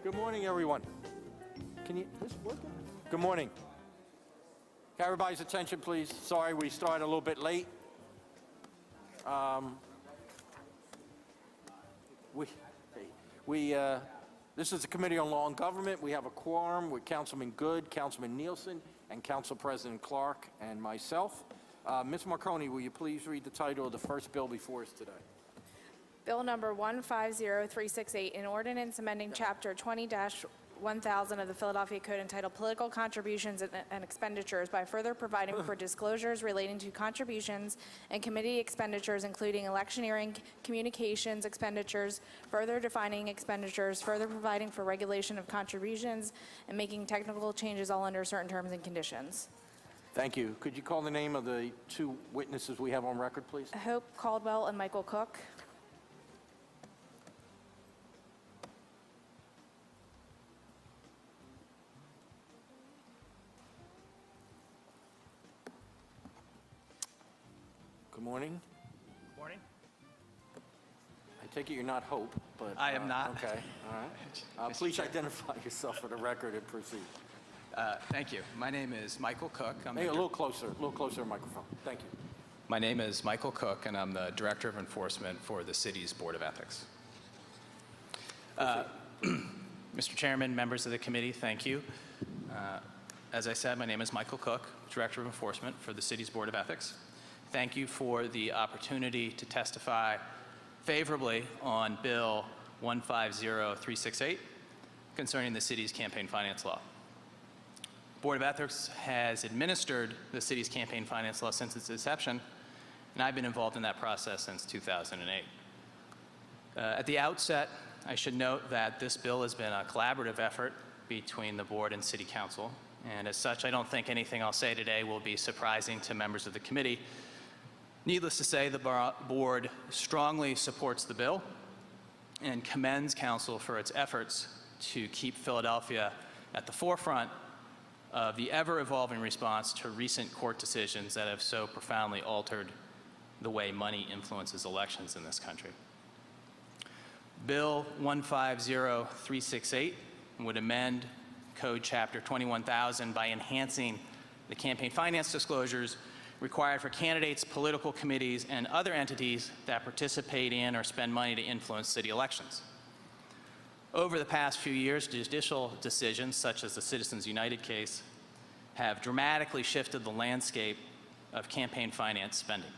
Good morning, everyone. Is this working? Good morning. Can everybody's attention, please? Sorry, we started a little bit late. This is the Committee on Law and Government. We have a quorum with Councilman Good, Councilman Nielsen, and Council President Clark and myself. Ms. Marconi, will you please read the title of the first bill before us today? Bill number 150368, an ordinance amending Chapter 20-1000 of the Philadelphia Code entitled Political Contributions and Expenditures by further providing for disclosures relating to contributions and committee expenditures, including electioneering, communications expenditures, further defining expenditures, further providing for regulation of contributions, and making technical changes all under certain terms and conditions. Thank you. Could you call the name of the two witnesses we have on record, please? Hope Caldwell and Michael Cook. Good morning. Morning. I take it you're not Hope, but... I am not. Okay, all right. Please identify yourself for the record and proceed. Thank you. My name is Michael Cook. Hey, a little closer to the microphone. Thank you. My name is Michael Cook, and I'm the Director of Enforcement for the city's Board of Ethics. Mr. Chairman, members of the committee, thank you. As I said, my name is Michael Cook, Director of Enforcement for the city's Board of Ethics. Thank you for the opportunity to testify favorably on Bill 150368 concerning the city's campaign finance law. Board of Ethics has administered the city's campaign finance law since its inception, and I've been involved in that process since 2008. At the outset, I should note that this bill has been a collaborative effort between the board and city council, and as such, I don't think anything I'll say today will be surprising to members of the committee. Needless to say, the board strongly supports the bill and commends council for its efforts to keep Philadelphia at the forefront of the ever-evolving response to recent court decisions that have so profoundly altered the way money influences elections in this country. Bill 150368 would amend Code Chapter 21000 by enhancing the campaign finance disclosures required for candidates, political committees, and other entities that participate in or spend money to influence city elections. Over the past few years, judicial decisions, such as the Citizens United case, have dramatically shifted the landscape of campaign finance spending.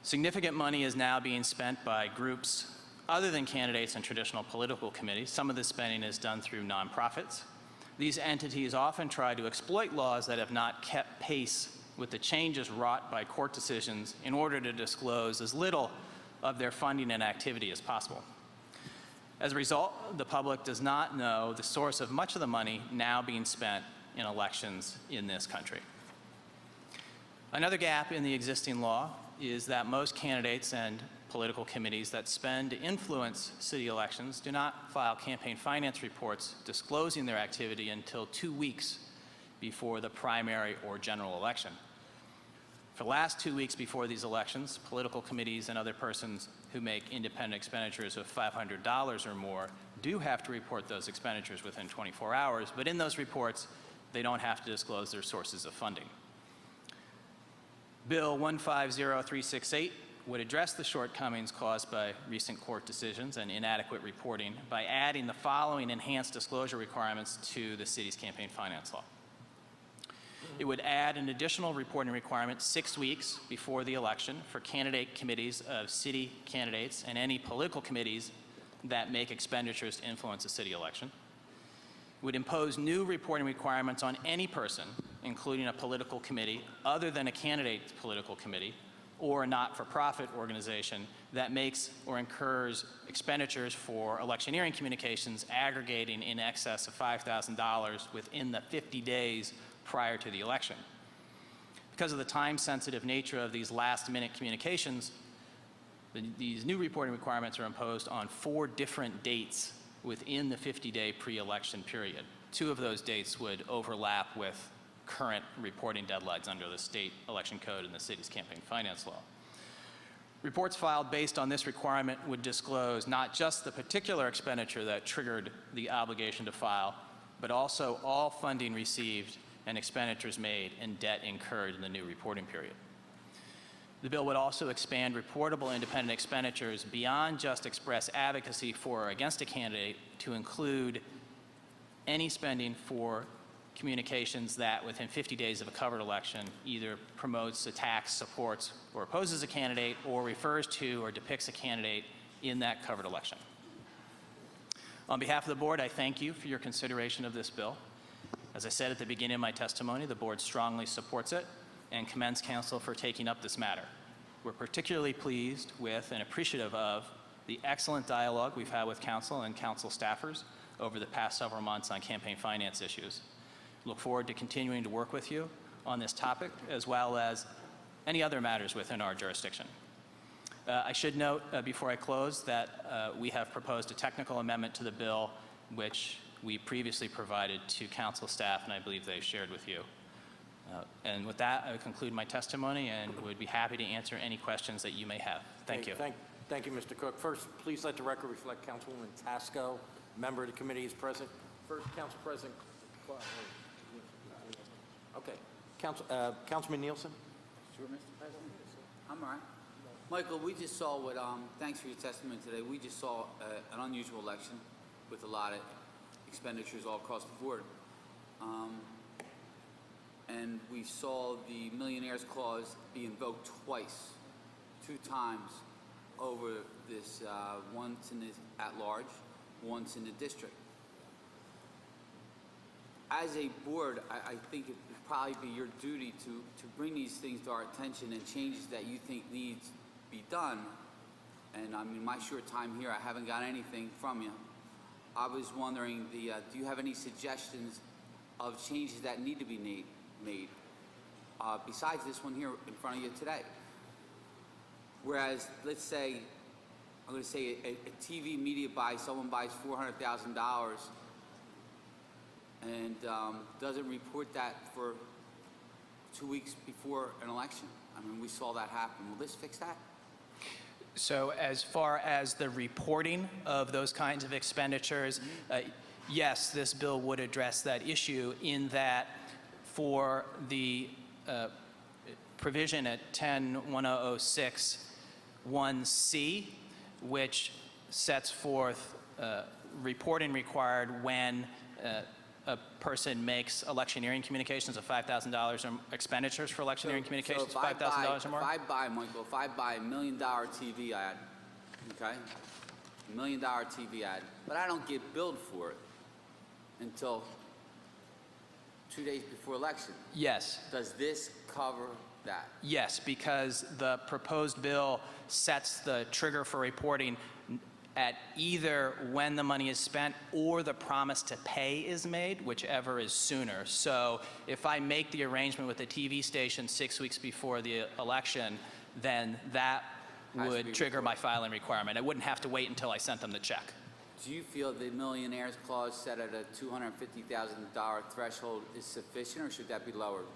Significant money is now being spent by groups other than candidates and traditional political committees. Some of this spending is done through nonprofits. These entities often try to exploit laws that have not kept pace with the changes wrought by court decisions in order to disclose as little of their funding and activity as possible. As a result, the public does not know the source of much of the money now being spent in elections in this country. Another gap in the existing law is that most candidates and political committees that spend to influence city elections do not file campaign finance reports disclosing their activity until 2 weeks before the primary or general election. For the last 2 weeks before these elections, political committees and other persons who make independent expenditures of $500 or more do have to report those expenditures within 24 hours, but in those reports, they don't have to disclose their sources of funding. Bill 150368 would address the shortcomings caused by recent court decisions and inadequate reporting by adding the following enhanced disclosure requirements to the city's campaign finance law. It would add an additional reporting requirement 6 weeks before the election for candidate committees of city candidates and any political committees that make expenditures to influence a city election. It would impose new reporting requirements on any person, including a political committee other than a candidate's political committee, or a not-for-profit organization that makes or incurs expenditures for electioneering communications aggregating in excess of $5,000 within the 50 days prior to the election. Because of the time-sensitive nature of these last-minute communications, these new reporting requirements are imposed on 4 different dates within the 50-day pre-election period. 2 of those dates would overlap with current reporting deadlines under the state election code and the city's campaign finance law. Reports filed based on this requirement would disclose not just the particular expenditure that triggered the obligation to file, but also all funding received and expenditures made and debt incurred in the new reporting period. The bill would also expand reportable independent expenditures beyond just express advocacy for or against a candidate to include any spending for communications that within 50 days of a covered election either promotes, attacks, supports, or opposes a candidate or refers to or depicts a candidate in that covered election. On behalf of the board, I thank you for your consideration of this bill. As I said at the beginning of my testimony, the board strongly supports it and commends council for taking up this matter. We're particularly pleased with and appreciative of the excellent dialogue we've had with council and council staffers over the past several months on campaign finance issues. Look forward to continuing to work with you on this topic as well as any other matters within our jurisdiction. I should note before I close that we have proposed a technical amendment to the bill which we previously provided to council staff, and I believe they shared with you. And with that, I would conclude my testimony and would be happy to answer any questions that you may have. Thank you. Thank you, Mr. Cook. First, please let the record reflect Councilwoman Tasco, member of the committee, is present. First, Council President Clark. Okay. Councilman Nielsen? Sure, Mr. President? I'm all right. Michael, we just saw what, thanks for your testimony today. We just saw an unusual election with a lot of expenditures all across the board. And we saw the millionaire's clause be invoked twice, 2 times over this, once in the at-large, once in the district. As a board, I think it would probably be your duty to bring these things to our attention and changes that you think needs to be done. And I mean, my short time here, I haven't got anything from you. I was wondering, do you have any suggestions of changes that need to be made besides this one here in front of you today? Whereas, let's say, I'm going to say a TV media buy, someone buys $400,000 and doesn't report that for 2 weeks before an election. I mean, we saw that happen. Will this fix that? So as far as the reporting of those kinds of expenditures, yes, this bill would address that issue in that for the provision at 10-1006-1C, which sets forth reporting required when a person makes electioneering communications of $5,000 or expenditures for electioneering communications of $5,000 or more? If I buy a $1 million TV ad, okay, $1 million TV ad, but I don't get billed for it until 2 days before election. Yes. Does this cover that? Yes, because the proposed bill sets the trigger for reporting at either when the money is spent or the promise to pay is made, whichever is sooner. So if I make the arrangement with the TV station 6 weeks before the election, then that would trigger my filing requirement. I wouldn't have to wait until I sent them the check. Do you feel the millionaire's clause set at a $250,000 threshold is sufficient, or should that be lowered?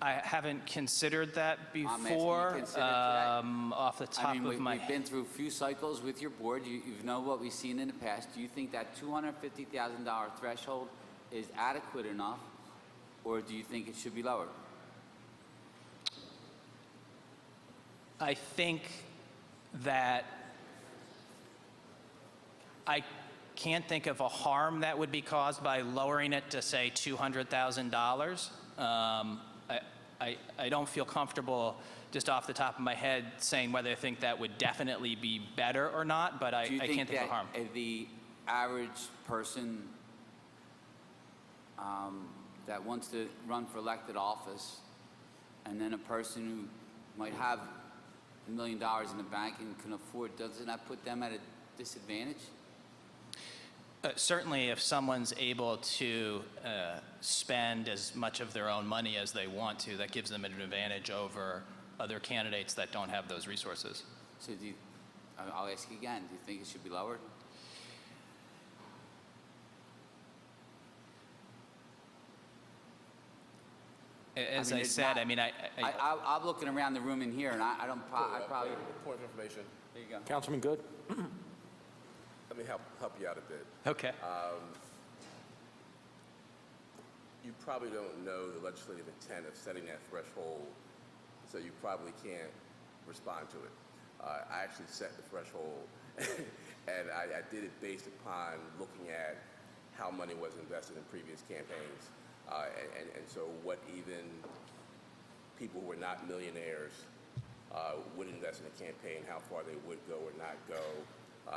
I haven't considered that before. I'm asking you to consider today. Off the top of my we've been through a few cycles with your board. You know what we've seen in the past. Do you think that $250,000 threshold is adequate enough, or do you think it should be lowered? I think that I can't think of a harm that would be caused by lowering it to, say, $200,000. I don't feel comfortable just off the top of my head saying whether I think that would definitely be better or not, but I can't think of a harm. Do you think that the average person that wants to run for elected office, and then a person who might have $1 million in the bank and can afford, doesn't that put them at a disadvantage? Certainly, if someone's able to spend as much of their own money as they want to, that gives them an advantage over other candidates that don't have those resources. So I'll ask you again, do you think it should be lowered? As mean, I it's said, not- I mean, I'm looking around the room in here, and I probably... Point of information. There you go. Councilman Good? Let me help you out a bit. okay. You probably don't know the legislative intent of setting that threshold, so you probably can't respond to it. I actually set the threshold, and I did it based upon looking at how money was invested in previous campaigns, and so what even people who were not millionaires would invest in a campaign, how far they would go or not go,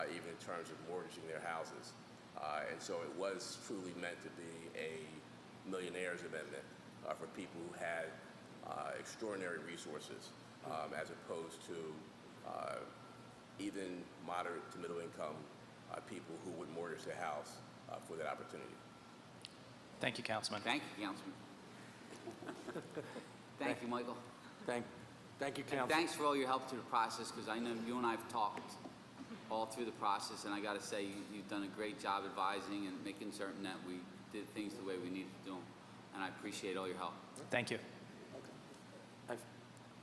even in terms of mortgaging their houses. And so it was truly meant to be a millionaire's amendment for people who had extraordinary resources, as opposed to even moderate to middle income people who would mortgage their house for that opportunity. Thank you, Councilman. Thank you, Councilman. Thank you, Michael. Thank you, And Councilman. thanks for all your help through the process, because I know you and I have talked all through the process, and I got to say, you've done a great job advising and making certain that we did things the way we needed to do them, and I appreciate all your help. Thank you.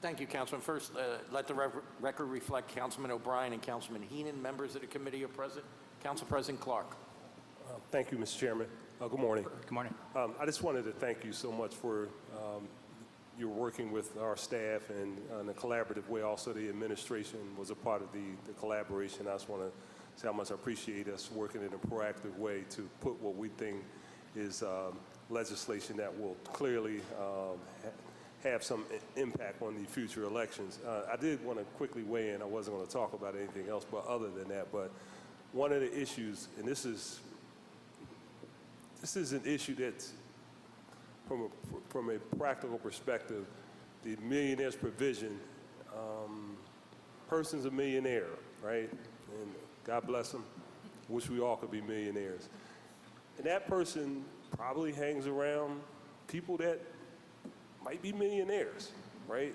Thank you, Councilman. First, let the record reflect Councilman OBrien and Councilman Heenan, members of the committee, are present. Council President Clark. Thank you, Mr. Chairman. Good morning. Good morning. I just wanted to thank you so much for your working with our staff and in a collaborative way. Also, the administration was a part of the collaboration. I just want to say how much I appreciate us working in a proactive way to put what we think is legislation that will clearly have some impact on the future elections. I did want to quickly weigh in. I wasn't going to talk about anything else but other than that, but one of the issues, and this is an issue that's from a practical perspective, the millionaire's provision. Person's a millionaire, right? And God bless them. Wish we all could be millionaires. And that person probably hangs around people that might be millionaires, right?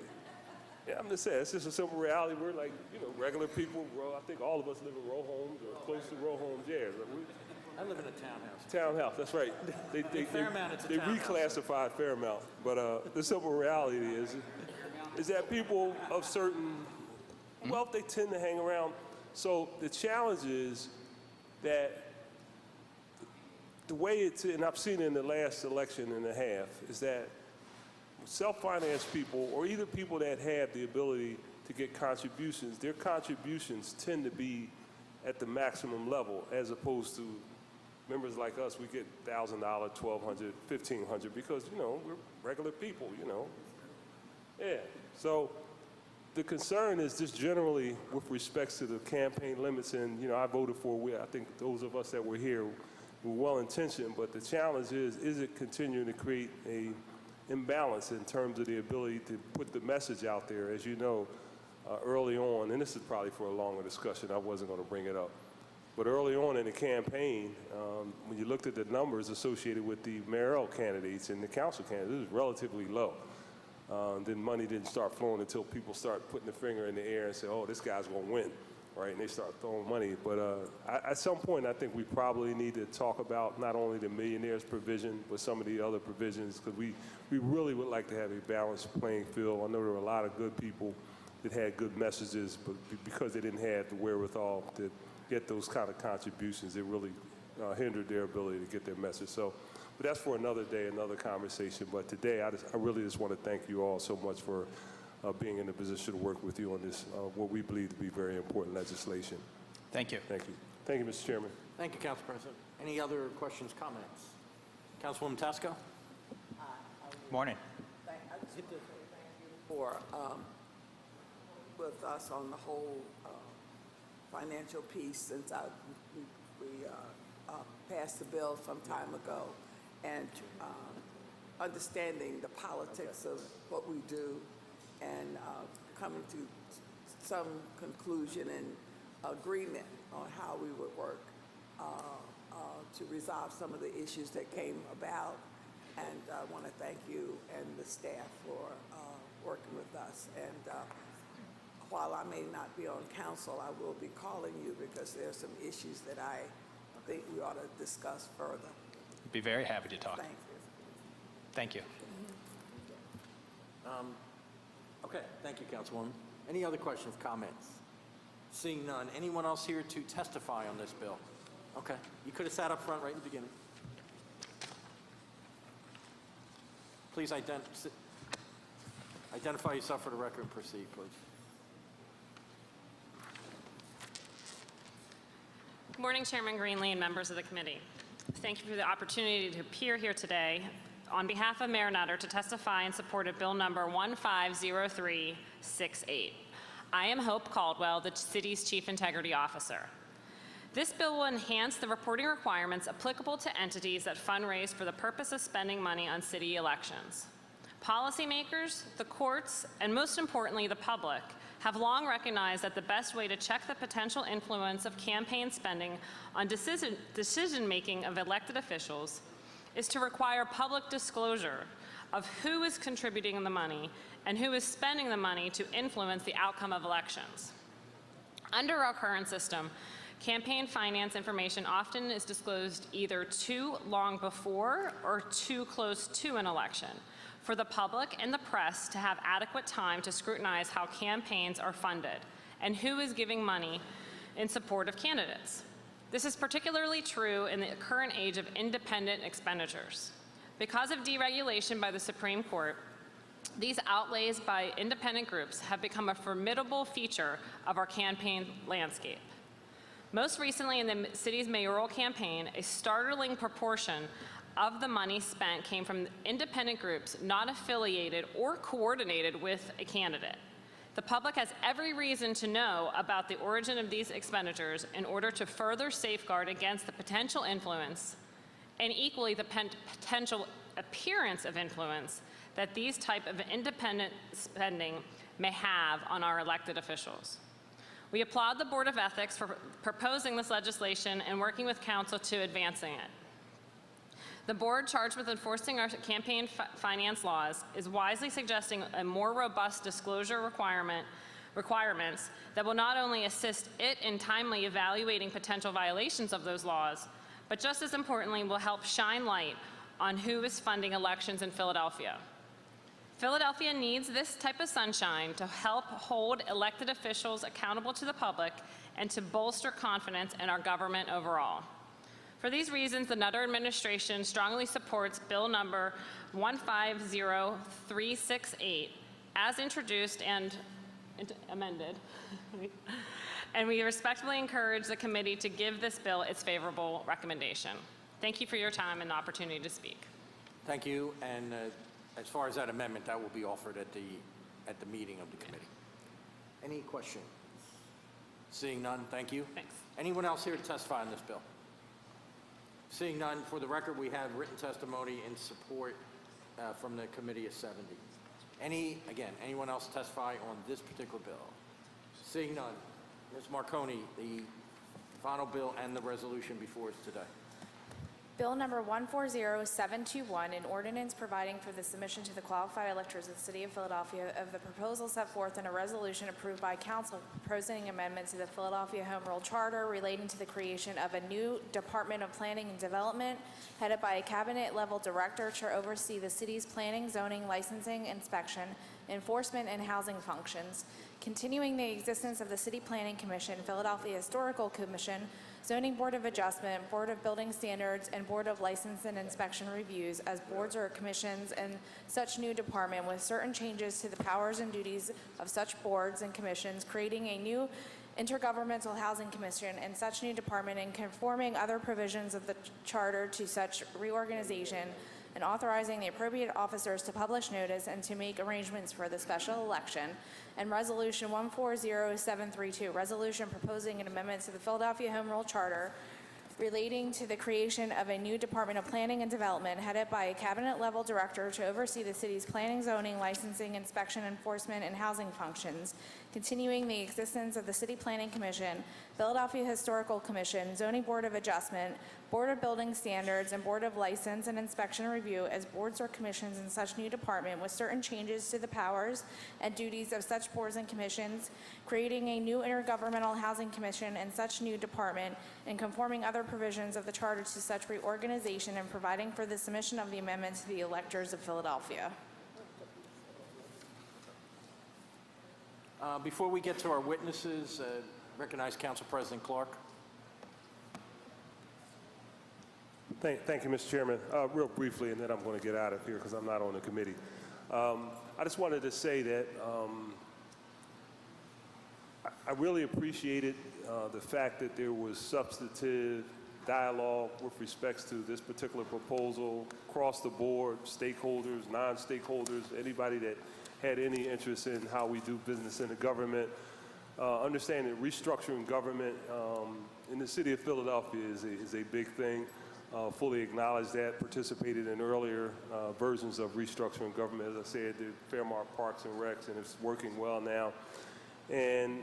Yeah, I'm just saying, it's just a simple reality. We're like, regular people. I think all of us live in row homes or close to row homes. Yeah, I live in a townhouse. townhouse. That's right. They Fairmount, it's a townhouse. reclassified Fairmount, but the simple reality is that people of certain wealth, they tend to hang around. So the challenge is that the way it's, and I've seen it in the last election and a half, is that self-financed people, or either people that have the ability to get contributions, their contributions tend to be at the maximum level, as opposed to members like us. We get $1,000, $1,200, $1,500 because we're regular people. Yeah. So the concern is just generally with respects to the campaign limits, and I voted for. I think those of us that were here were well-intentioned, but the challenge is it continuing to create a imbalance in terms of the ability to put the message out there. As you know, early on, and this is probably for a longer discussion, I wasn't going to bring it up, but early on in the campaign, when you looked at the numbers associated with the mayoral candidates and the council candidates, it was relatively low. Then money didn't start flowing until people start putting the finger in the air and say, oh, this guy's going to win, right? And they start throwing money. But at some point, I think we probably need to talk about not only the millionaire's provision, but some of the other provisions, because we really would like to have a balanced playing field. I know there were a lot of good people that had good messages, but because they didn't have the wherewithal to get those kind of contributions, it really hindered their ability to get their message. So, but that's for another day, another conversation. But today, I really just want to thank you all so much for being in a position to work with you on this, what we believe to be very important legislation. Thank you. Thank you. Thank you, Mr. Chairman. Thank you, Council President. Any other questions, comments? Councilwoman Tasco? Morning. I just want to say thank you for with us on the whole financial piece since we passed the bill some time ago, and understanding the politics of what we do and coming to some conclusion and agreement on how we would work to resolve some of the issues that came about. And I want to thank you and the staff for working with us. And while I may not be on council, I will be calling you because there are some issues that I think we ought to discuss further. Be very happy to talk. Thank you. Thank you. Okay, thank you, Councilwoman. Any other questions, comments? Seeing none. Anyone else here to testify on this bill? Okay, you could have sat up front right in the beginning. Please identify yourself for the record and proceed, please. Good morning, Chairman Greenlee and members of the committee. Thank you for the opportunity to appear here today on behalf of Mayor Nutter to testify in support of Bill number 150368. I am Hope Caldwell, the city's Chief Integrity Officer. This bill will enhance the reporting requirements applicable to entities that fundraise for the purpose of spending money on city elections. Policymakers, the courts, and most importantly, the public have long recognized that the best way to check the potential influence of campaign spending on decision-making of elected officials is to require public disclosure of who is contributing the money and who is spending the money to influence the outcome of elections. Under our current system, campaign finance information often is disclosed either too long before or too close to an election for the public and the press to have adequate time to scrutinize how campaigns are funded and who is giving money in support of candidates. This is particularly true in the current age of independent expenditures. Because of deregulation by the Supreme Court, these outlays by independent groups have become a formidable feature of our campaign landscape. Most recently in the city's mayoral campaign, a startling proportion of the money spent came from independent groups not affiliated or coordinated with a candidate. The public has every reason to know about the origin of these expenditures in order to further safeguard against the potential influence and equally the potential appearance of influence that these type of independent spending may have on our elected officials. We applaud the Board of Ethics for proposing this legislation and working with council to advancing it. The board charged with enforcing our campaign finance laws is wisely suggesting a more robust disclosure requirements that will not only assist it in timely evaluating potential violations of those laws, but just as importantly will help shine light on who is funding elections in Philadelphia. Philadelphia needs this type of sunshine to help hold elected officials accountable to the public and to bolster confidence in our government overall. For these reasons, the Nutter administration strongly supports Bill number 150368 as introduced and amended. And we respectfully encourage the committee to give this bill its favorable recommendation. Thank you for your time and the opportunity to speak. Thank you, and as far as that amendment, that will be offered at the meeting of the committee. Any questions? Seeing none, thank you. Thanks. Anyone else here to testify on this bill? Seeing none, for the record, we have written testimony in support from the committee of 70. Anyone else testify on this particular bill? Seeing none, Ms. Marconi, the final bill and the resolution before us today. Bill number 140721, an ordinance providing for the submission to the qualified electors of the City of Philadelphia of the proposal set forth in a resolution approved by council proposing amendments to the Philadelphia Home Rule Charter relating to the creation of a new Department of Planning and Development headed by a cabinet-level director to oversee the city's planning, zoning, licensing, inspection, enforcement, and housing functions, continuing the existence of the City Planning Commission, Philadelphia Historical Commission, Zoning Board of Adjustment, Board of Building Standards, and Board of License and Inspection Reviews as boards or commissions in such new department with certain changes to the powers and duties of such boards and commissions, creating a new Intergovernmental Housing Commission in such new department and conforming other provisions of the charter to such reorganization, and authorizing the appropriate officers to publish notice and to make arrangements for the special election, and Resolution 140732, resolution proposing an amendment to the Philadelphia Home Rule Charter relating to the creation of a new Department of Planning and Development headed by a cabinet-level director to oversee the city's planning, zoning, licensing, inspection, enforcement, and housing functions, continuing the existence of the City Planning Commission, Philadelphia Historical Commission, Zoning Board of Adjustment, Board of Building Standards, and Board of License and Inspection Review as boards or commissions in such new department with certain changes to the powers and duties of such boards and commissions, creating a new Intergovernmental Housing Commission in such new department, and conforming other provisions of the charter to such reorganization and providing for the submission of the amendment to the electors of Philadelphia. Before we get to our witnesses, recognize Council President Clark. Thank you, Mr. Chairman. Real briefly, and then I'm going to get out of here because I'm not on the committee. I just wanted to say that I really appreciated the fact that there was substantive dialogue with respects to this particular proposal across the board, stakeholders, non-stakeholders, anybody that had any interest in how we do business in the government. Understanding restructuring government in the city of Philadelphia is a big thing. Fully acknowledge that, participated in earlier versions of restructuring government, as I said, the Fairmont Parks and Recs, and it's working well now. And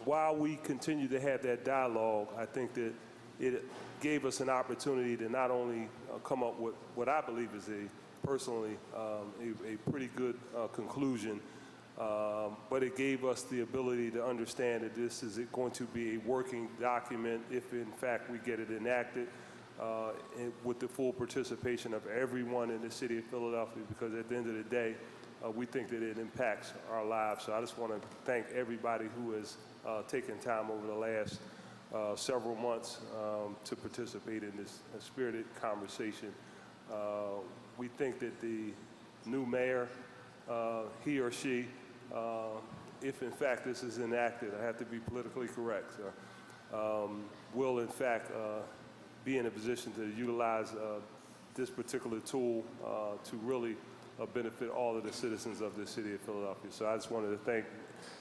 while we continue to have that dialogue, I think that it gave us an opportunity to not only come up with what I believe is personally a pretty good conclusion, but it gave us the ability to understand that this is going to be a working document if in fact we get it enacted with the full participation of everyone in the city of Philadelphia, because at the end of the day, we think that it impacts our lives. So I just want to thank everybody who has taken time over the last several months to participate in this spirited conversation. We think that the new mayor, he or she, if in fact this is enacted, I have to be politically correct, will in fact be in a position to utilize this particular tool to really benefit all of the citizens of the city of Philadelphia. So I just wanted to thank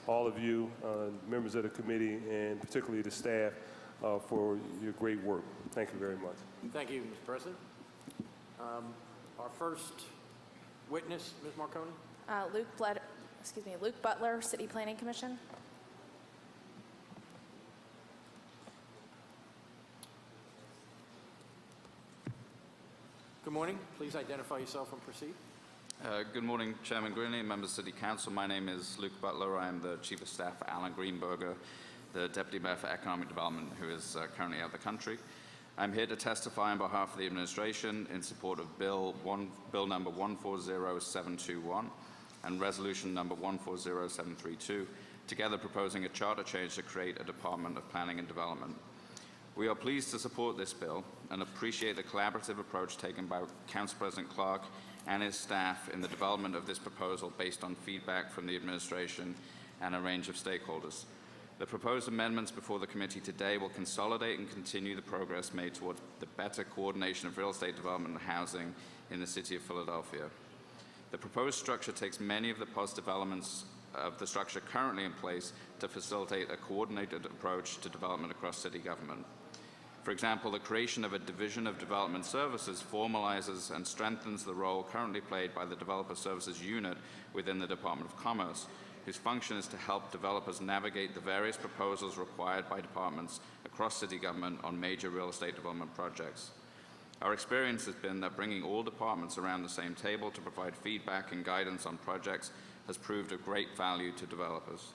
all of you, members of the committee, and particularly the staff for your great work. Thank you very much. Thank you, Mr. President. Our first witness, Ms. Marconi. Luke Butler, City Planning Commission. Good morning. Please identify yourself and proceed. Good morning, Chairman Greenlee and members of City Council. My name is Luke Butler. I am the Chief of Staff for Alan Greenberger, the Deputy Mayor for Economic Development, who is currently out of the country. I'm here to testify on behalf of the administration in support of Bill number 140721 and Resolution number 140732, together proposing a charter change to create a Department of Planning and Development. We are pleased to support this bill and appreciate the collaborative approach taken by Council President Clark and his staff in the development of this proposal based on feedback from the administration and a range of stakeholders. The proposed amendments before the committee today will consolidate and continue the progress made toward the better coordination of real estate development and housing in the city of Philadelphia. The proposed structure takes many of the positive elements of the structure currently in place to facilitate a coordinated approach to development across city government. For example, the creation of a Division of Development Services formalizes and strengthens the role currently played by the Developer Services Unit within the Department of Commerce, whose function is to help developers navigate the various proposals required by departments across city government on major real estate development projects. Our experience has been that bringing all departments around the same table to provide feedback and guidance on projects has proved of great value to developers.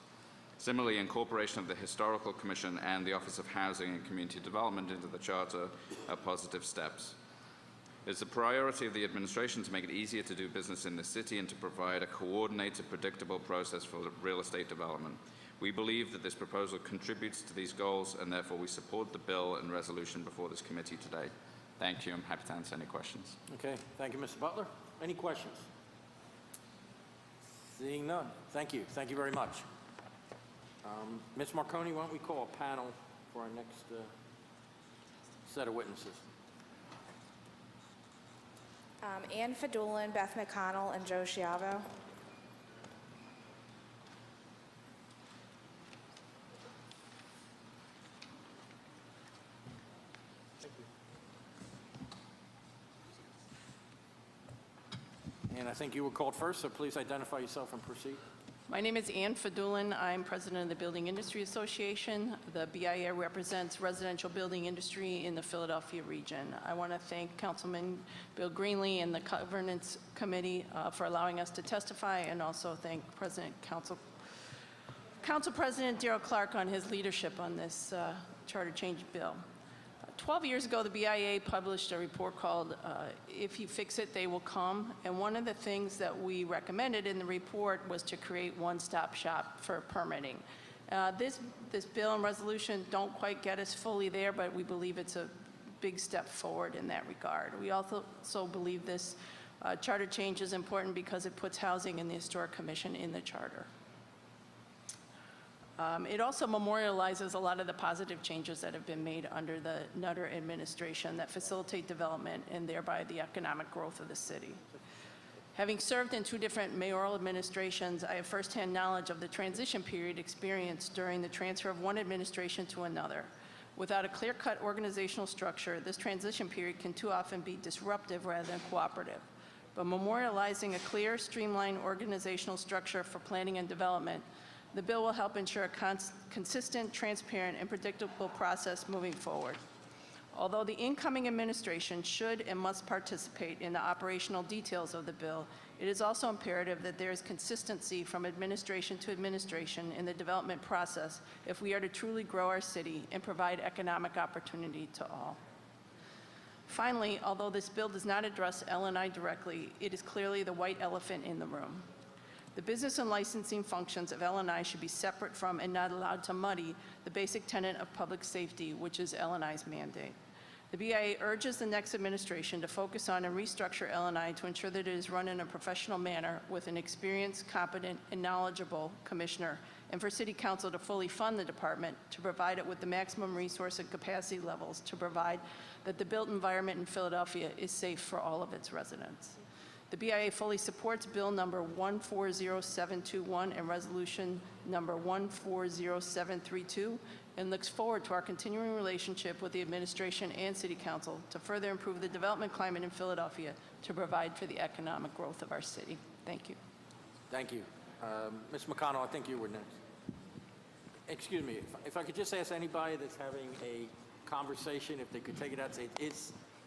Similarly, incorporation of the Historical Commission and the Office of Housing and Community Development into the Charter are positive steps. It's a priority of the administration to make it easier to do business in the city and to provide a coordinated, predictable process for real estate development. We believe that this proposal contributes to these goals, and therefore we support the bill and resolution before this committee today. Thank you. I'm happy to answer any questions. Okay. Thank you, Mr. Butler. Any questions? Seeing none. Thank you. Thank you very much. Ms. Marconi, why don't we call a panel for our next set of witnesses? Ann Fedulin, Beth McConnell, and Joe Schiavo. And I think you were called first, so please identify yourself and proceed. My name is Ann Fedulin. I'm president of the Building Industry Association. The BIA represents residential building industry in the Philadelphia region. I want to thank Councilman Bill Greenlee and the Governance Committee for allowing us to testify, and also thank Council President Darrell Clark on his leadership on this charter change bill. 12 years ago, the BIA published a report called If You Fix It, They Will Come. And one of the things that we recommended in the report was to create one-stop shop for permitting. This bill and resolution don't quite get us fully there, but we believe it's a big step forward in that regard. We also believe this charter change is important because it puts housing and the Historic Commission in the charter. It also memorializes a lot of the positive changes that have been made under the Nutter administration that facilitate development and thereby the economic growth of the city. Having served in 2 different mayoral administrations, I have firsthand knowledge of the transition period experienced during the transfer of one administration to another. Without a clear-cut organizational structure, this transition period can too often be disruptive rather than cooperative. But memorializing a clear, streamlined organizational structure for planning and development, the bill will help ensure a consistent, transparent, and predictable process moving forward. Although the incoming administration should and must participate in the operational details of the bill, it is also imperative that there is consistency from administration to administration in the development process if we are to truly grow our city and provide economic opportunity to all. Finally, although this bill does not address L&I directly, it is clearly the white elephant in the room. The business and licensing functions of L&I should be separate from and not allowed to muddy the basic tenet of public safety, which is L&I's mandate. The BIA urges the next administration to focus on and restructure L&I to ensure that it is run in a professional manner with an experienced, competent, and knowledgeable commissioner, and for City Council to fully fund the department to provide it with the maximum resource and capacity levels to provide that the built environment in Philadelphia is safe for all of its residents. The BIA fully supports Bill number 140721 and Resolution number 140732 and looks forward to our continuing relationship with the administration and City Council to further improve the development climate in Philadelphia to provide for the economic growth of our city. Thank you. Thank you. Ms. McConnell, I think you were next. Excuse me, if I could just ask anybody that's having a conversation, if they could take it out, say it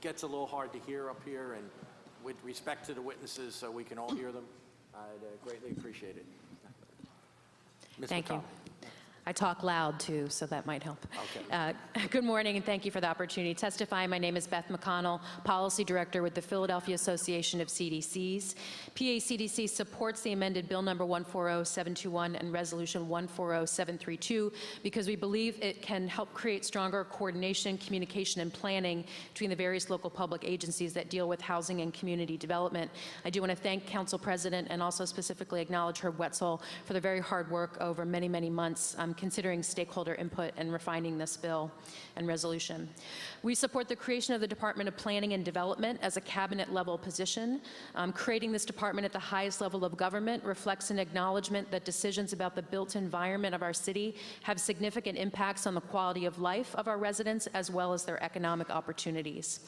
gets a little hard to hear up here, and with respect to the witnesses so we can all hear them, I'd greatly appreciate it. Ms. Thank you. McConnell. I talk loud, too, so that might help. Okay. Good morning, and thank you for the opportunity to testify. My name is Beth McConnell, Policy Director with the Philadelphia Association of CDCs. PACDC supports the amended Bill number 140721 and Resolution 140732 because we believe it can help create stronger coordination, communication, and planning between the various local public agencies that deal with housing and community development. I do want to thank Council President and also specifically acknowledge Herb Wetzel for the very hard work over many, many months considering stakeholder input and refining this bill and resolution. We support the creation of the Department of Planning and Development as a cabinet-level position. Creating this department at the highest level of government reflects an acknowledgement that decisions about the built environment of our city have significant impacts on the quality of life of our residents as well as their economic opportunities.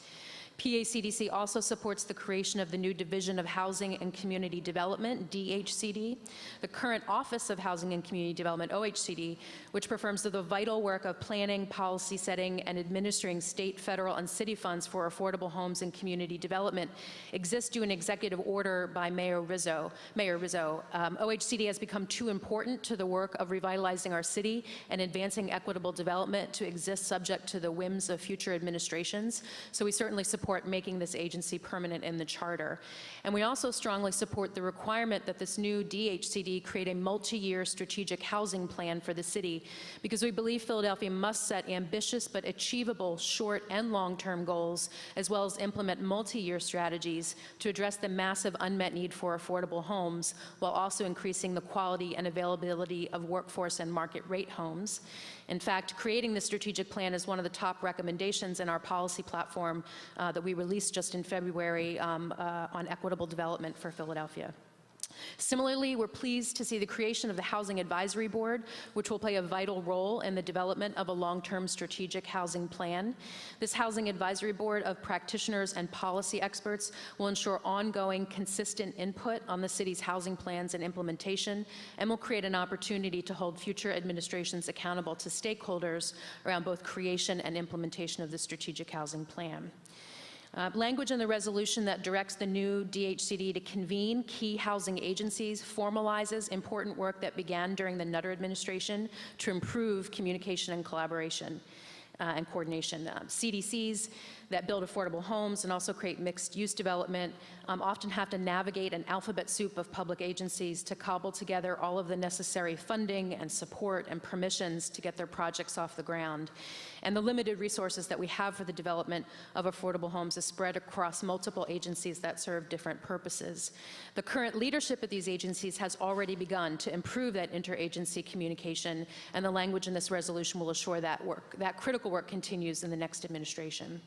PACDC also supports the creation of the new Division of Housing and Community Development, DHCD, the current Office of Housing and Community Development, OHCD, which performs the vital work of planning, policy setting, and administering state, federal, and city funds for affordable homes and community development, exists due to an executive order by Mayor Rizzo. OHCD has become too important to the work of revitalizing our city and advancing equitable development to exist subject to the whims of future administrations. So we certainly support making this agency permanent in the charter. And we also strongly support the requirement that this new DHCD create a multi-year strategic housing plan for the city, because we believe Philadelphia must set ambitious but achievable short and long-term goals, as well as implement multi-year strategies to address the massive unmet need for affordable homes, while also increasing the quality and availability of workforce and market rate homes. In fact, creating the strategic plan is one of the top recommendations in our policy platform that we released just in February on equitable development for Philadelphia. Similarly, we're pleased to see the creation of the Housing Advisory Board, which will play a vital role in the development of a long-term strategic housing plan. This Housing Advisory Board of practitioners and policy experts will ensure ongoing, consistent input on the city's housing plans and implementation, and will create an opportunity to hold future administrations accountable to stakeholders around both creation and implementation of the strategic housing plan. Language in the resolution that directs the new DHCD to convene key housing agencies formalizes important work that began during the Nutter administration to improve communication and collaboration. and coordination. CDCs that build affordable homes and also create mixed-use development often have to navigate an alphabet soup of public agencies to cobble together all of the necessary funding and support and permissions to get their projects off the ground. And the limited resources that we have for the development of affordable homes is spread across multiple agencies that serve different purposes. The current leadership of these agencies has already begun to improve that interagency communication, and the language in this resolution will assure that critical work continues in the next administration.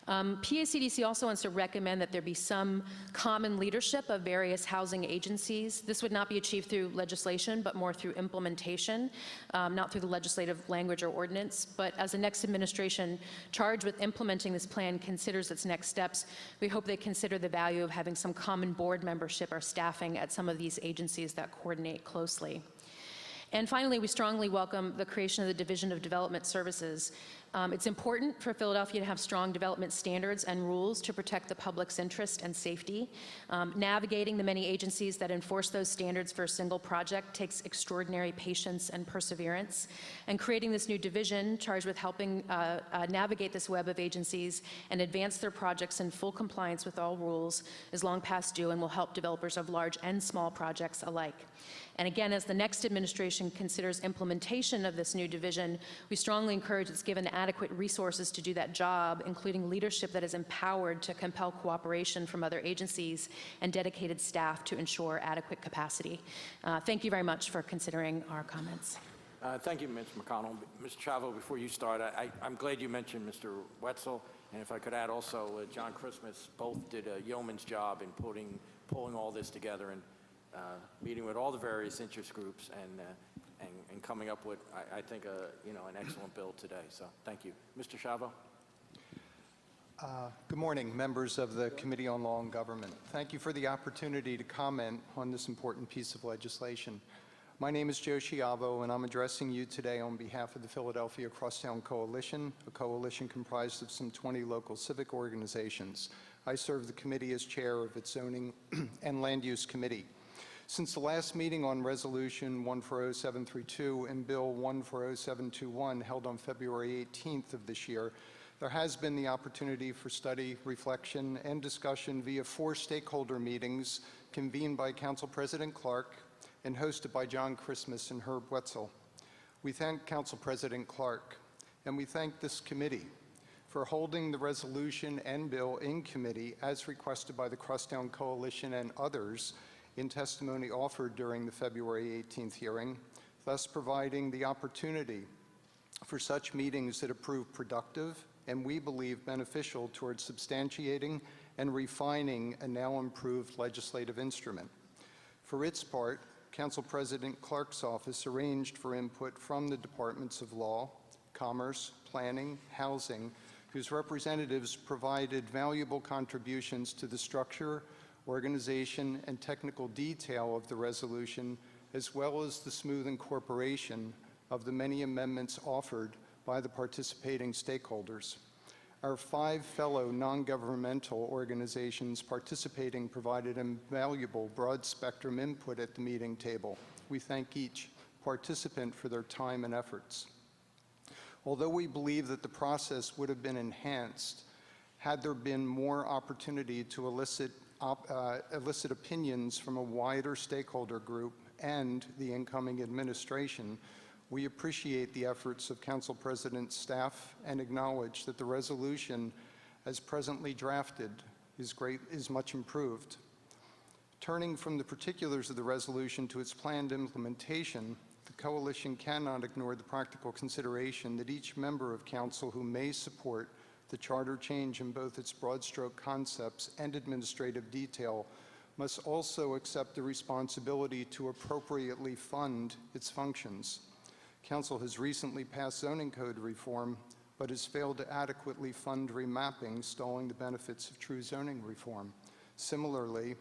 PACDC also wants to recommend that there be some common leadership of various housing agencies. This would not be achieved through legislation, but more through implementation, not through the legislative language or ordinance. But as the next administration charged with implementing this plan considers its next steps, we hope they consider the value of having some common board membership or staffing at some of these agencies that coordinate closely. And finally, we strongly welcome the creation of the Division of Development Services. It's important for Philadelphia to have strong development standards and rules to protect the public's interest and safety. Navigating the many agencies that enforce those standards for a single project takes extraordinary patience and perseverance. And creating this new division charged with helping navigate this web of agencies and advance their projects in full compliance with all rules is long past due and will help developers of large and small projects alike. And again, as the next administration considers implementation of this new division, we strongly encourage it's given adequate resources to do that job, including leadership that is empowered to compel cooperation from other agencies and dedicated staff to ensure adequate capacity. Thank you very much for considering our comments. Thank you, Ms. McConnell. Mr. Chavo, before you start, I'm glad you mentioned Mr. Wetzel, and if I could add also, John Christmas both did a yeoman's job in pulling all this together and meeting with all the various interest groups and coming up with, I think, an excellent bill today. So thank you. Mr. Chavo. Good morning, members of the Committee on Law and Government. Thank you for the opportunity to comment on this important piece of legislation. My name is Joe Schiavo, and I'm addressing you today on behalf of the Philadelphia Crosstown Coalition, a coalition comprised of some 20 local civic organizations. I serve the committee as chair of its Zoning and Land Use Committee. Since the last meeting on Resolution 140732 and Bill 140721 held on February 18th of this year, there has been the opportunity for study, reflection, and discussion via 4 stakeholder meetings convened by Council President Clark and hosted by John Christmas and Herb Wetzel. We thank Council President Clark, and we thank this committee for holding the resolution and bill in committee as requested by the Crosstown Coalition and others in testimony offered during the February 18th hearing, thus providing the opportunity for such meetings that prove productive and we believe beneficial towards substantiating and refining a now improved legislative instrument. For its part, Council President Clark's office arranged for input from the Departments of Law, Commerce, Planning, Housing, whose representatives provided valuable contributions to the structure, organization, and technical detail of the resolution, as well as the smooth incorporation of the many amendments offered by the participating stakeholders. Our 5 fellow non-governmental organizations participating provided invaluable broad-spectrum input at the meeting table. We thank each participant for their time and efforts. Although we believe that the process would have been enhanced had there been more opportunity to elicit opinions from a wider stakeholder group and the incoming administration, we appreciate the efforts of Council President's staff and acknowledge that the resolution as presently drafted is much improved. Turning from the particulars of the resolution to its planned implementation, the Coalition cannot ignore the practical consideration that each member of Council who may support the charter change in both its broad stroke concepts and administrative detail must also accept the responsibility to appropriately fund its functions. Council has recently passed zoning code reform, but has failed to adequately fund remapping, stalling the benefits of true zoning reform. Similarly,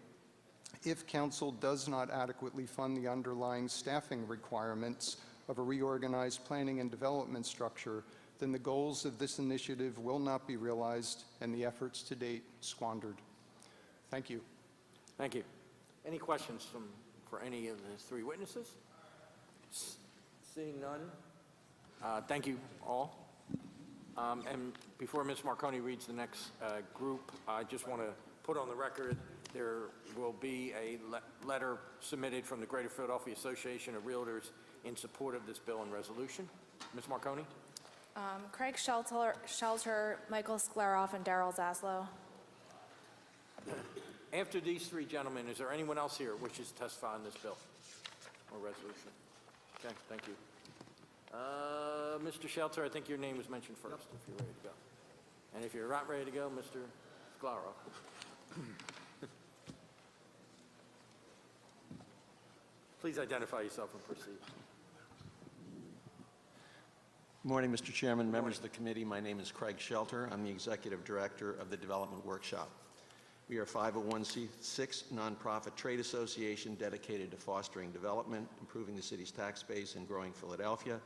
if Council does not adequately fund the underlying staffing requirements of a reorganized planning and development structure, then the goals of this initiative will not be realized and the efforts to date squandered. Thank you. Thank you. Any questions for any of the 3 witnesses? Seeing none, thank you all. And before Ms. Marconi reads the next group, I just want to put on the record, there will be a letter submitted from the Greater Philadelphia Association of Realtors in support of this bill and resolution. Ms. Marconi? Craig Shelter, Michael Skleroff, and Darrell Zaslow. After these three gentlemen, is there anyone else here who wishes to testify on this bill or resolution? Okay, thank you. Mr. Shelter, I think your name was mentioned first, if you're ready to go. And if you're not ready to go, Mr. Skleroff. Please identify yourself and proceed. Good morning, Mr. Chairman, members of the committee. My name is Craig Shelter. I'm the Executive Director of the Development Workshop. We are a 501c6 nonprofit trade association dedicated to fostering development, improving the city's tax base, and growing Philadelphia.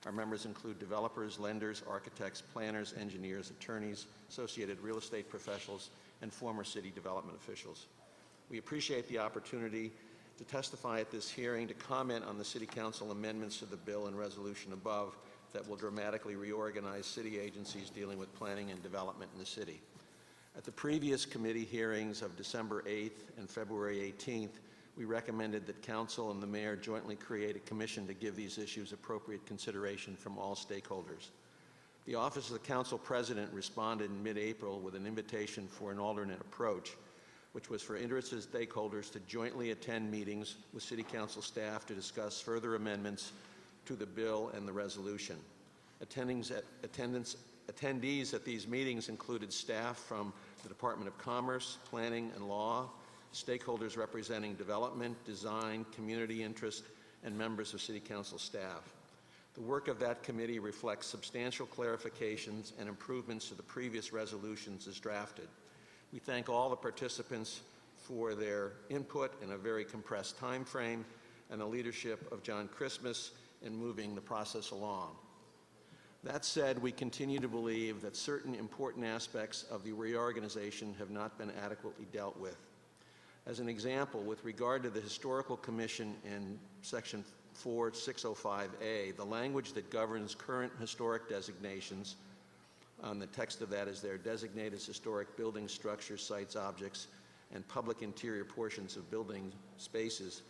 Our members include developers, lenders, architects, planners, engineers, attorneys, associated real estate professionals, and former city development officials. We appreciate the opportunity to testify at this hearing to comment on the City Council amendments to the bill and resolution above that will dramatically reorganize city agencies dealing with planning and development in the city. At the previous committee hearings of December 8th and February 18th, we recommended that Council and the Mayor jointly create a commission to give these issues appropriate consideration from all stakeholders. The Office of the Council President responded in mid-April with an invitation for an alternate approach, which was for interested stakeholders to jointly attend meetings with City Council staff to discuss further amendments to the bill and the resolution. Attendees at these meetings included staff from the Department of Commerce, Planning and Law, stakeholders representing development, design, community interest, and members of City Council staff. The work of that committee reflects substantial clarifications and improvements to the previous resolutions as drafted. We thank all the participants for their input in a very compressed time frame and the leadership of John Christmas in moving the process along. That said, we continue to believe that certain important aspects of the reorganization have not been adequately dealt with. As an example, with regard to the Historical Commission in Section 4605A, the language that governs current historic designations, on the text of that is there, designated as historic buildings, structures, sites, objects, and public interior portions of building spaces,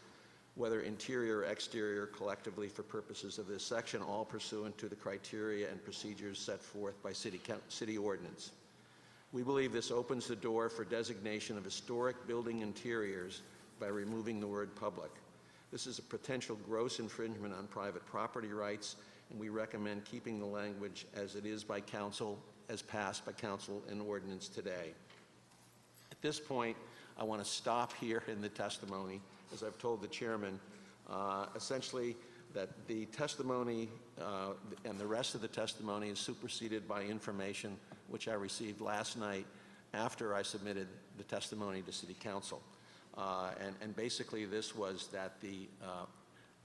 whether interior or exterior, collectively for purposes of this section, all pursuant to the criteria and procedures set forth by city ordinance. We believe this opens the door for designation of historic building interiors by removing the word public. This is a potential gross infringement on private property rights, and we recommend keeping the language as it is by council, as passed by council in ordinance today. At this point, I want to stop here in the testimony, as I've told the chairman, essentially that the testimony and the rest of the testimony is superseded by information which I received last night after I submitted the testimony to City Council. And basically this was that the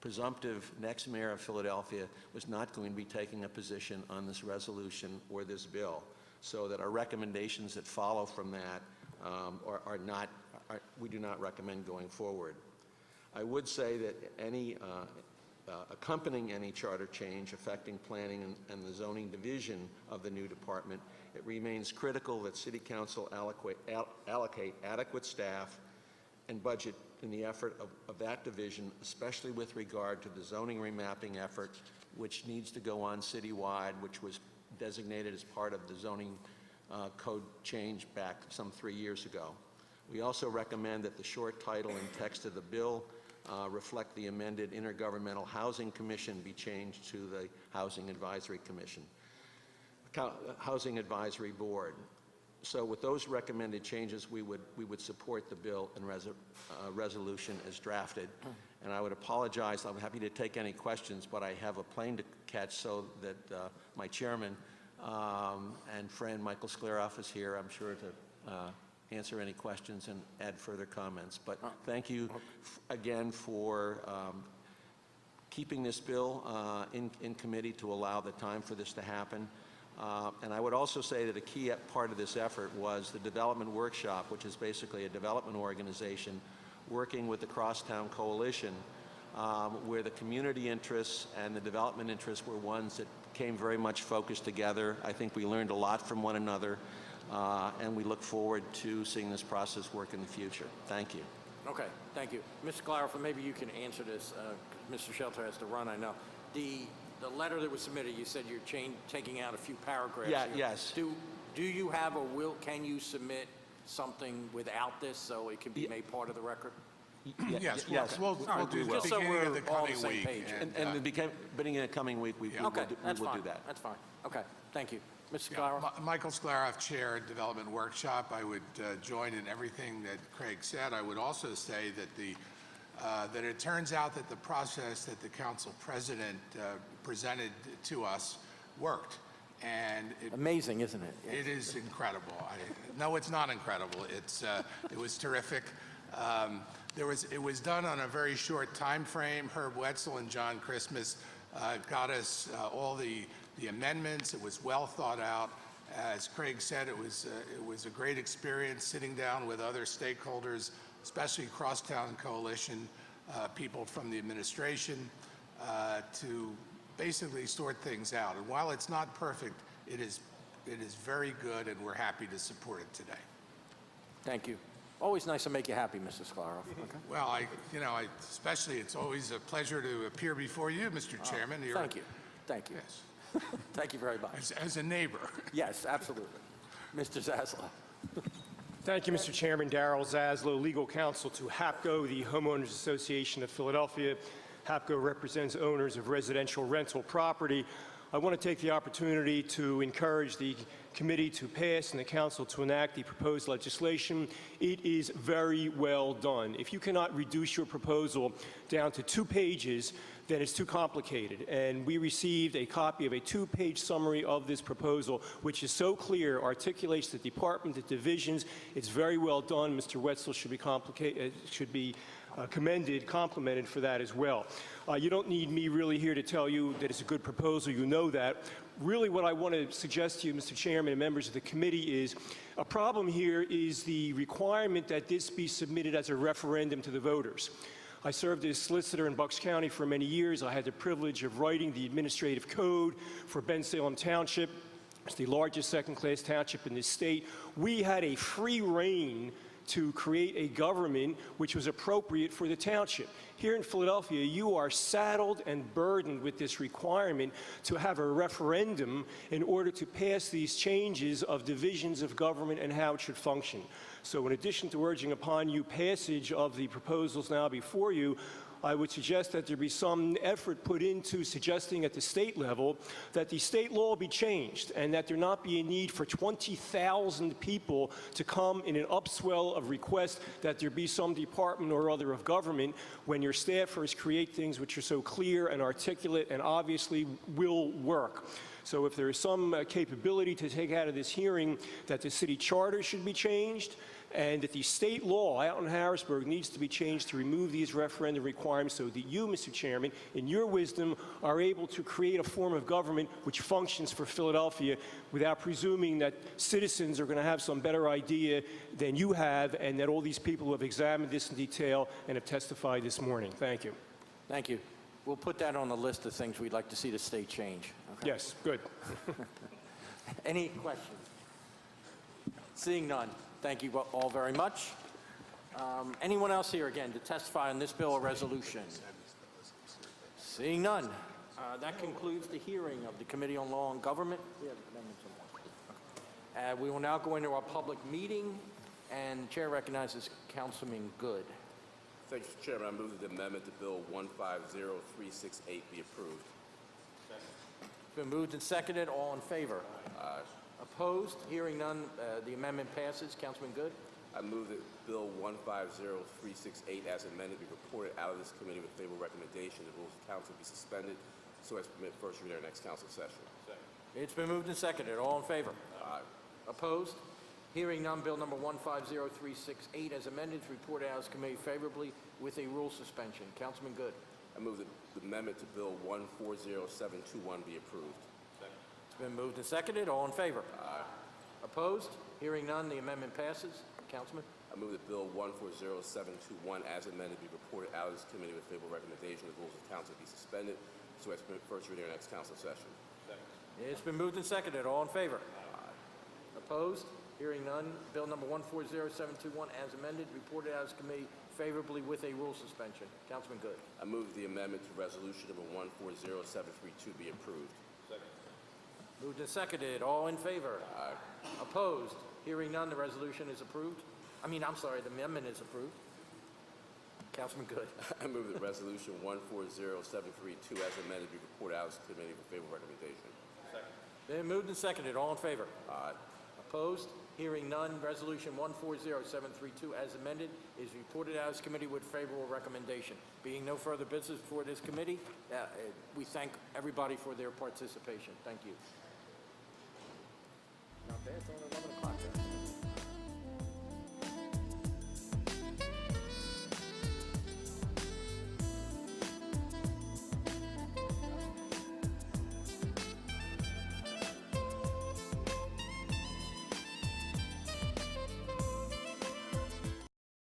presumptive next mayor of Philadelphia was not going to be taking a position on this resolution or this bill, so that our recommendations that follow from that we do not recommend going forward. I would say that any accompanying any charter change affecting planning and the zoning division of the new department, it remains critical that City Council allocate adequate staff and budget in the effort of that division, especially with regard to the zoning remapping effort, which needs to go on citywide, which was designated as part of the zoning code change back some 3 years ago. We also recommend that the short title and text of the bill reflect the amended Intergovernmental Housing Commission be changed to the Housing Advisory Commission, Housing Advisory Board. So with those recommended changes, we would support the bill and resolution as drafted. And I would apologize. I'm happy to take any questions, but I have a plane to catch, so that my chairman and friend Michael Skleroff is here, I'm sure, to answer any questions and add further comments. But thank you again for keeping this bill in committee to allow the time for this to happen. And I would also say that a key part of this effort was the Development Workshop, which is basically a development organization working with the Crosstown Coalition where the community interests and the development interests were ones that came very much focused together. I think we learned a lot from one another, and we look forward to seeing this process work in the future. Thank you. Okay, thank you. Mr. Sclarafa, maybe you can answer this. Mr. Shelter has to run, I know. The letter that was submitted, you said you're taking out a few paragraphs. Yeah, here. yes. Do you have or can you submit something without this so it can be made part of the record? Yes. We'll do that. Just so Beginning of we're the all on the coming same week. page. And beginning in the coming week, we will Okay, do that's fine. that. That's fine. Okay, thank you. Mr. Yeah, Sclarafa? Michael Sclarafa, Chair, Development Workshop. I would join in everything that Craig said. I would also say that that it turns out that the process that the council president presented to us worked. And Amazing, isn't it? Yeah. it is incredible. No, it's not incredible. It was terrific. It was done on a very short time frame. Herb Wetzel and John Christmas got us all the amendments. It was well thought out. As Craig said, it was a great experience sitting down with other stakeholders, especially Crosstown Coalition people from the administration, to basically sort things out. And while it's not perfect, it is very good, and we're happy to support it today. Thank you. Always nice to make you happy, Mr. Sclarafa. Okay. Well, especially it's always a pleasure to appear before you, Mr. Chairman. Thank you. Thank you. Yes. Thank you very much. As a neighbor. Yes, absolutely. Mr. Zaslow. Thank you, Mr. Chairman. Darrell Zaslow, legal counsel to HAPCO, the Homeowners Association of Philadelphia. HAPCO represents owners of residential rental property. I want to take the opportunity to encourage the committee to pass and the council to enact the proposed legislation. It is very well done. If you cannot reduce your proposal down to 2 pages, then it's too complicated. And we received a copy of a 2-page summary of this proposal, which is so clear, articulates the department, the divisions. It's very well done. Mr. Wetzel should be commended, complimented for that as well. You don't need me really here to tell you that it's a good proposal. You know that. Really what I want to suggest to you, Mr. Chairman and members of the committee, is a problem here is the requirement that this be submitted as a referendum to the voters. I served as solicitor in Bucks County for many years. I had the privilege of writing the administrative code for Bensalem Township. It's the largest second-class township in this state. We had a free rein to create a government which was appropriate for the township. Here in Philadelphia, you are saddled and burdened with this requirement to have a referendum in order to pass these changes of divisions of government and how it should function. So in addition to urging upon you passage of the proposals now before you, I would suggest that there be some effort put into suggesting at the state level that the state law be changed and that there not be a need for 20,000 people to come in an upswell of requests that there be some department or other of government when your staffers create things which are so clear and articulate and obviously will work. So if there is some capability to take out of this hearing that the city charter should be changed, and that the state law out in Harrisburg needs to be changed to remove these referendum requirements so that you, Mr. Chairman, in your wisdom, are able to create a form of government which functions for Philadelphia without presuming that citizens are going to have some better idea than you have and that all these people who have examined this in detail and have testified this morning. Thank you. Thank you. We'll put that on the list of things we'd like to see the state change. Okay. Yes, good. Any questions? Seeing none. Thank you all very much. Anyone else here, again, to testify on this bill or resolution? Seeing none. That concludes the hearing of the Committee on Law and Government. We have amendments on one. We will now go into our public meeting, and the chair recognizes Councilman Good. Thank you, Mr. Chairman. I move that the amendment to Bill 150368 be approved. It's been moved and seconded. All in favor? Aye. Opposed? Hearing none, the amendment passes. Councilman Good? I move that Bill 150368 as amended be reported out of this committee with favorable recommendation. The rules of council be suspended so as to permit first reading at our next council session. It's been moved and seconded. All in favor? Aye. Opposed? Hearing none, bill number 150368 as amended is reported out as committee favorably with a rule suspension. Councilman Good. I move that the amendment to Bill 140721 be approved. It's been moved and seconded. All in favor? Aye. Opposed? Hearing none, the amendment passes. Councilman? I I move that Bill 140721 as amended be reported out of this committee with favorable recommendation. The rules of council be suspended so as to first reading our next council session. It's been moved and seconded. All in favor? Opposed? Hearing none. Bill number 140721 as amended, reported out of this committee favorably with a rule suspension. Councilman Good. I move the amendment to resolution number 140732 be approved. Moved and seconded. All in favor? Opposed? Hearing none, the resolution is approved. The amendment is approved. Councilman Good. I move that resolution 140732 as amended be reported out of this committee with favorable recommendation. Been moved and seconded. All in favor? Opposed? Hearing none, resolution 140732 as amended is reported out of this committee with favorable recommendation. Being no further business before this committee, we thank everybody for their participation. Thank you. Not bad, it's only 11 o'clock.